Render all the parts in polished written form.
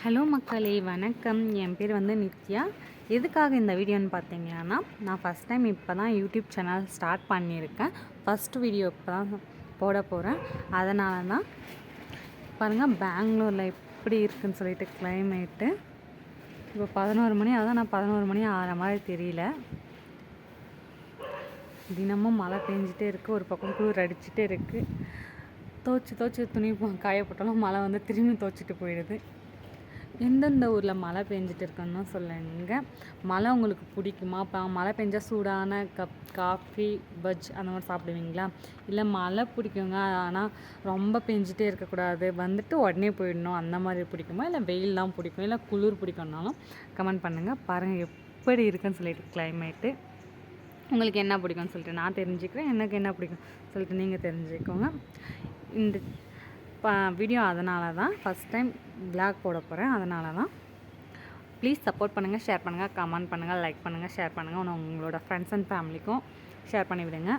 Hello மக்களே, வணக்கம். என் பேர் நித்யா. எதுக்காக இந்த வீடியோன்னு பார்த்தீங்கன்னா, நான் ஃபஸ்ட் டைம் இப்போ தான் யூடியூப் சேனல் ஸ்டார்ட் பண்ணியிருக்கேன். ஃபஸ்ட்டு வீடியோ இப்போ தான் போட போகிறேன். அதனால தான் பாருங்கள், பெங்களூரில் எப்படி இருக்குதுன்னு சொல்லிட்டு கிளைமேட்டு. இப்போ 11 மணி ஆகுது. நான் 11 மணி ஆகிற மாதிரி தெரியல. தினமும் மழை பெஞ்சிட்டே இருக்குது, ஒரு பக்கம் குளிர் அடிச்சுட்டே இருக்குது. துவச்சி துணி காய போட்டாலும் மழை திரும்பி துவச்சிட்டு போயிடுது. எந்தெந்த ஊரில் மழை பெஞ்சிட்டு இருக்குன்னு சொல்லுங்க. மழை உங்களுக்கு பிடிக்குமா? இப்போ மழை பெஞ்சால் சூடான கப் காஃபி, பஜ் அந்த மாதிரி சாப்பிடுவீங்களா? இல்லை மழை பிடிக்குங்க, ஆனால் ரொம்ப பெஞ்சிட்டே இருக்கக்கூடாது, உடனே போயிடணும், அந்த மாதிரி பிடிக்குமா? இல்லை வெயில் தான் பிடிக்கும், இல்லை குளிர் பிடிக்கும்னாலும் கமெண்ட் பண்ணுங்கள். பாருங்கள் எப்படி இருக்குன்னு சொல்லிட்டு கிளைமேட்டு. உங்களுக்கு என்ன பிடிக்கும்னு சொல்லிட்டு நான் தெரிஞ்சுக்கிறேன். எனக்கு என்ன பிடிக்கும் சொல்லிட்டு நீங்கள் தெரிஞ்சுக்கோங்க. இந்த வீடியோ அதனால தான் ஃபஸ்ட் டைம் விளாக் போட போகிறேன். அதனால தான் ப்ளீஸ் சப்போர்ட் பண்ணுங்கள், ஷேர் பண்ணுங்கள், கமெண்ட் பண்ணுங்கள், லைக் பண்ணுங்கள், ஷேர் பண்ணுங்கள். உங்களோட ஃப்ரெண்ட்ஸ் அண்ட் ஃபேமிலிக்கும் ஷேர் பண்ணி விடுங்க.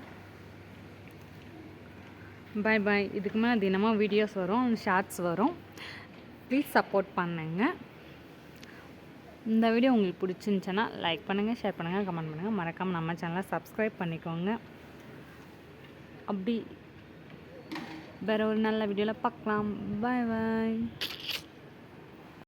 பாய் பாய். இதுக்கு மேலே தினமும் வீடியோஸ் வரும், ஷார்ட்ஸ் வரும். ப்ளீஸ் சப்போர்ட் பண்ணுங்கள். இந்த வீடியோ உங்களுக்கு பிடிச்சிருந்துச்சுன்னா லைக் பண்ணுங்கள், ஷேர் பண்ணுங்கள், கமெண்ட் பண்ணுங்கள். மறக்காமல் நம்ம சேனலை சப்ஸ்கிரைப் பண்ணிக்கோங்க. அப்படி வேறு ஒரு நல்ல வீடியோவில் பார்க்கலாம். பாய் பாய்.